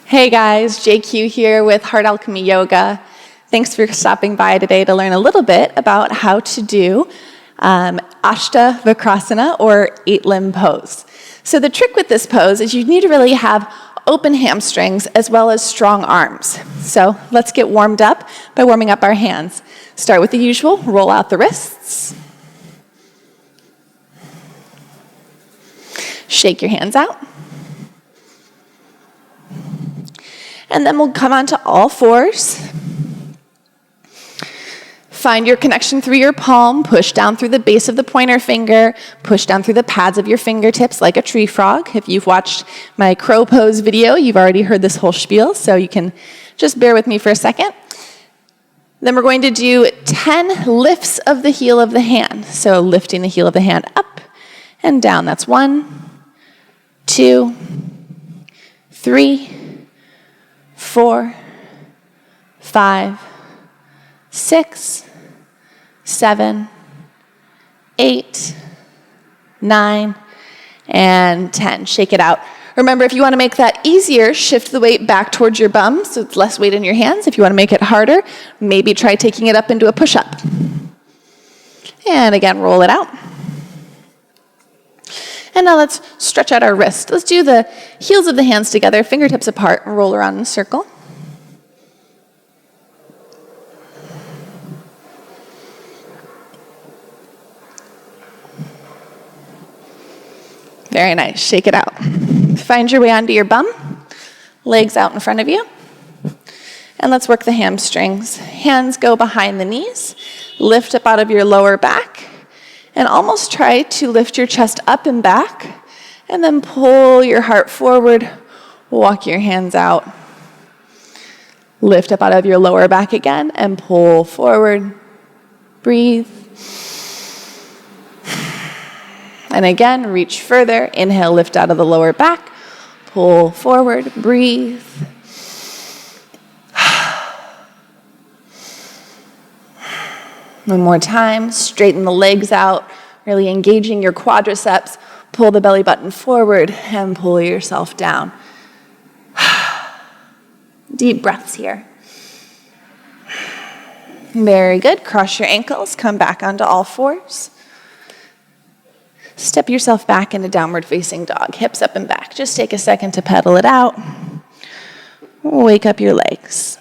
Hey guys, JQ here with Heart Alchemy Yoga. Thanks for stopping by today to learn a little bit about how to do Astavakrasana or 8-limb pose. So the trick with this pose is you need to really have open hamstrings as well as strong arms. So let's get warmed up by warming up our hands. Start with the usual, roll out the wrists. Shake your hands out. And then we'll come onto all fours. Find your connection through your palm, push down through the base of the pointer finger, push down through the pads of your fingertips like a tree frog. If you've watched my crow pose video, you've already heard this whole spiel, so you can just bear with me for a second. Then we're going to do 10 lifts of the heel of the hand. So lifting the heel of the hand up and down. That's 1, 2, 3, 4, 5, 6, 7, 8, 9, and 10. Shake it out. Remember, if you want to make that easier, shift the weight back towards your bum so it's less weight in your hands. If you want to make it harder, maybe try taking it up into a push-up. And again, roll it out. And now let's stretch out our wrists. Let's do the heels of the hands together, fingertips apart, and roll around in a circle. Very nice. Shake it out. Find your way onto your bum, legs out in front of you. And let's work the hamstrings. Hands go behind the knees. Lift up out of your lower back. And almost try to lift your chest up and back, and then pull your heart forward, walk your hands out. Lift up out of your lower back again, and pull forward. Breathe. And again, reach further. Inhale, lift out of the lower back. Pull forward, breathe. One more time, straighten the legs out, really engaging your quadriceps. Pull the belly button forward and pull yourself down. Deep breaths here. Very good. Cross your ankles, come back onto all fours. Step yourself back into downward facing dog, hips up and back. Just take a second to pedal it out. Wake up your legs.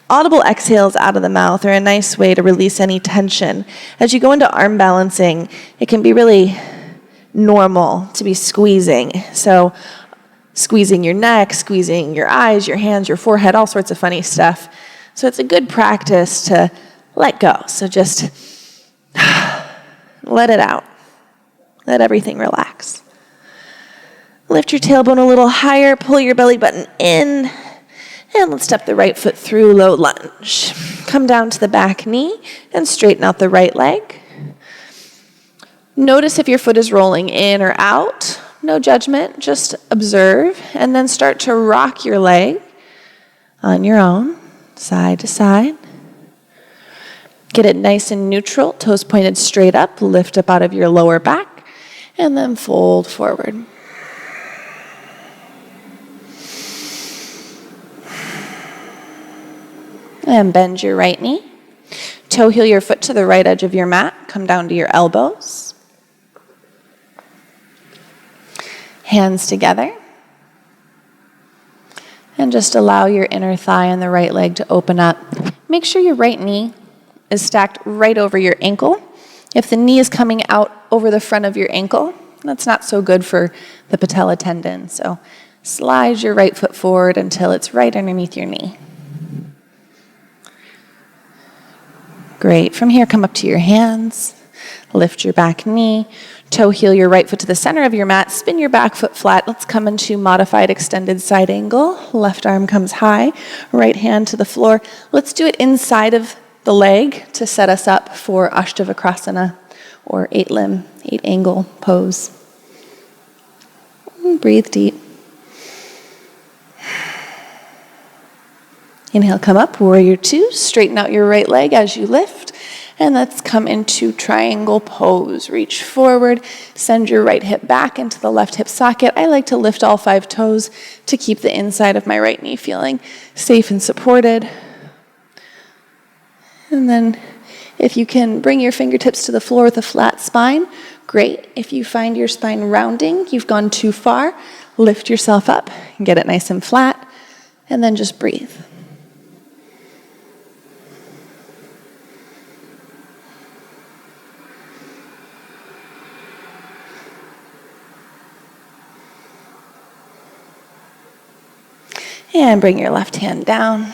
Audible exhales out of the mouth are a nice way to release any tension. As you go into arm balancing, it can be really normal to be squeezing. So squeezing your neck, squeezing your eyes, your hands, your forehead, all sorts of funny stuff. So it's a good practice to let go. So just let it out. Let everything relax. Lift your tailbone a little higher, pull your belly button in. And let's step the right foot through, low lunge. Come down to the back knee and straighten out the right leg. Notice if your foot is rolling in or out. No judgment, just observe. And then start to rock your leg on your own, side to side. Get it nice and neutral, toes pointed straight up, lift up out of your lower back, and then fold forward. And bend your right knee. Toe heel your foot to the right edge of your mat. Come down to your elbows. Hands together. And just allow your inner thigh and the right leg to open up. Make sure your right knee is stacked right over your ankle. If the knee is coming out over the front of your ankle, that's not so good for the patella tendon. So slide your right foot forward until it's right underneath your knee. Great. From here, come up to your hands. Lift your back knee. Toe heel your right foot to the center of your mat. Spin your back foot flat. Let's come into modified extended side angle. Left arm comes high. Right hand to the floor. Let's do it inside of the leg to set us up for Astavakrasana or 8-limb, 8-angle pose. Breathe deep. Inhale, come up, warrior two. Straighten out your right leg as you lift. And let's come into triangle pose. Reach forward, send your right hip back into the left hip socket. I like to lift all 5 toes to keep the inside of my right knee feeling safe and supported. And then if you can bring your fingertips to the floor with a flat spine, great. If you find your spine rounding, you've gone too far, lift yourself up and get it nice and flat, and then just breathe. And bring your left hand down.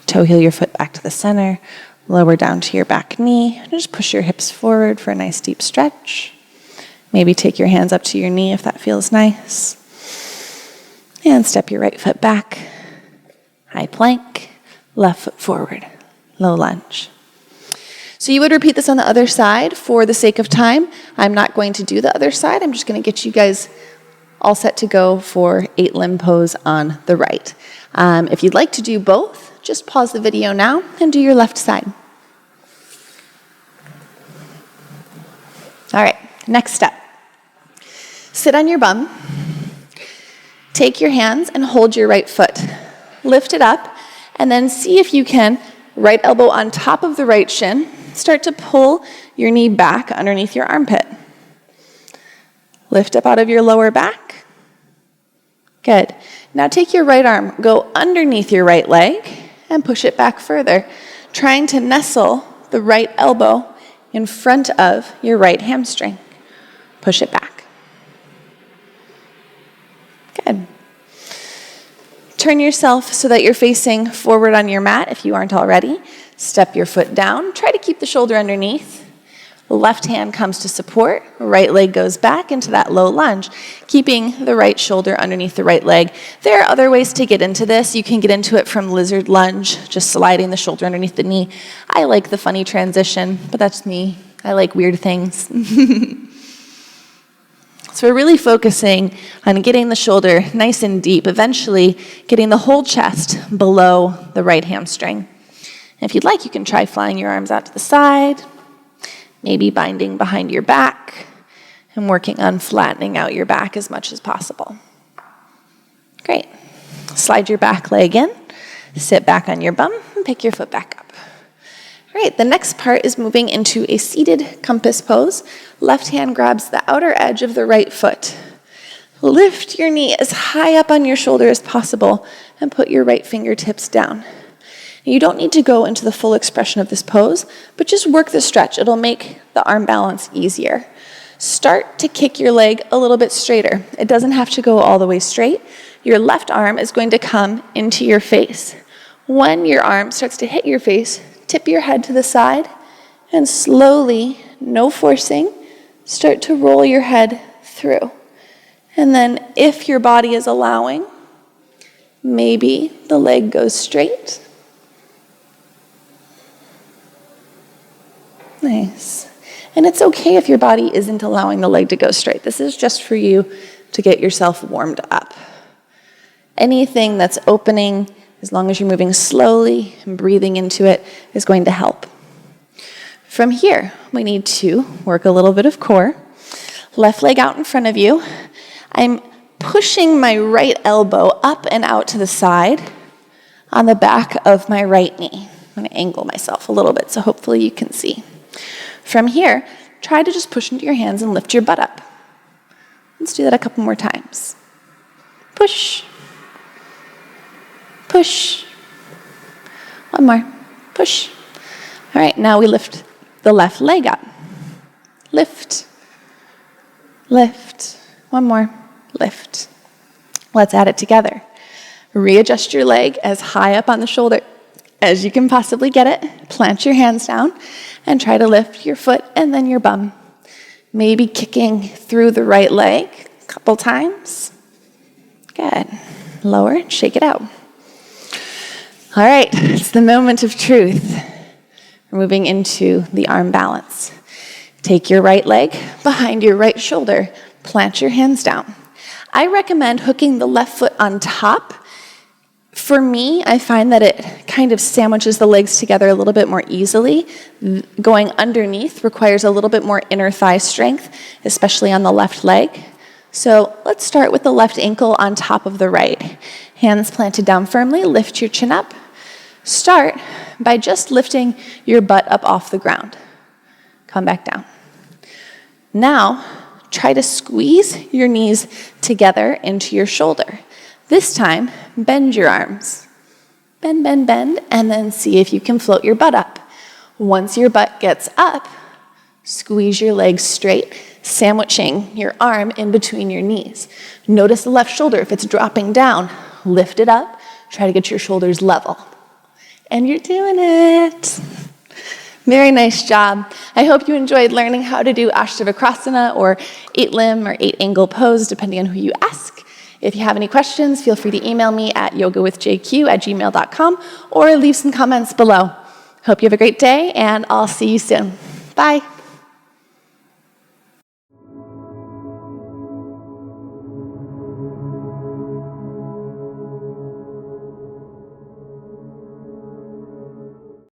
Toe heel your foot back to the center. Lower down to your back knee. And just push your hips forward for a nice deep stretch. Maybe take your hands up to your knee if that feels nice. And step your right foot back. High plank. Left foot forward. Low lunge. So you would repeat this on the other side for the sake of time. I'm not going to do the other side. I'm just going to get you guys all set to go for 8 limb pose on the right. If you'd like to do both, just pause the video now and do your left side. All right, next step. Sit on your bum. Take your hands and hold your right foot. Lift it up and then see if you can, right elbow on top of the right shin, start to pull your knee back underneath your armpit. Lift up out of your lower back. Good. Now take your right arm, go underneath your right leg, and push it back further, trying to nestle the right elbow in front of your right hamstring. Push it back. Good. Turn yourself so that you're facing forward on your mat if you aren't already. Step your foot down. Try to keep the shoulder underneath. Left hand comes to support, right leg goes back into that low lunge, keeping the right shoulder underneath the right leg. There are other ways to get into this. You can get into it from lizard lunge, just sliding the shoulder underneath the knee. I like the funny transition, but that's me. I like weird things. So we're really focusing on getting the shoulder nice and deep, eventually getting the whole chest below the right hamstring. And if you'd like, you can try flying your arms out to the side, maybe binding behind your back and working on flattening out your back as much as possible. Great. Slide your back leg in, sit back on your bum, and pick your foot back up. Great. The next part is moving into a seated compass pose. Left hand grabs the outer edge of the right foot. Lift your knee as high up on your shoulder as possible and put your right fingertips down. You don't need to go into the full expression of this pose, but just work the stretch. It'll make the arm balance easier. Start to kick your leg a little bit straighter. It doesn't have to go all the way straight. Your left arm is going to come into your face. When your arm starts to hit your face, tip your head to the side and slowly, no forcing, start to roll your head through. And then if your body is allowing, maybe the leg goes straight. Nice. And it's okay if your body isn't allowing the leg to go straight. This is just for you to get yourself warmed up. Anything that's opening, as long as you're moving slowly and breathing into it, is going to help. From here, we need to work a little bit of core. Left leg out in front of you. I'm pushing my right elbow up and out to the side on the back of my right knee. I'm going to angle myself a little bit so hopefully you can see. From here, try to just push into your hands and lift your butt up. Let's do that a couple more times. Push. Push. One more. Push. All right, now we lift the left leg up. Lift. Lift. One more. Lift. Let's add it together. Readjust your leg as high up on the shoulder as you can possibly get it. Plant your hands down and try to lift your foot and then your bum. Maybe kicking through the right leg a couple times. Good. Lower, shake it out. All right, it's the moment of truth. We're moving into the arm balance. Take your right leg behind your right shoulder. Plant your hands down. I recommend hooking the left foot on top. For me, I find that it kind of sandwiches the legs together a little bit more easily. Going underneath requires a little bit more inner thigh strength, especially on the left leg. So let's start with the left ankle on top of the right. Hands planted down firmly, lift your chin up. Start by just lifting your butt up off the ground. Come back down. Now, try to squeeze your knees together into your shoulder. This time, bend your arms. Bend, bend, bend, and then see if you can float your butt up. Once your butt gets up, squeeze your legs straight, sandwiching your arm in between your knees. Notice the left shoulder. If it's dropping down, lift it up. Try to get your shoulders level. And you're doing it. Very nice job. I hope you enjoyed learning how to do Astavakrasana or 8-limb or 8-angle pose, depending on who you ask. If you have any questions, feel free to email me at yogawithjq@gmail.com or leave some comments below. Hope you have a great day, and I'll see you soon. Bye.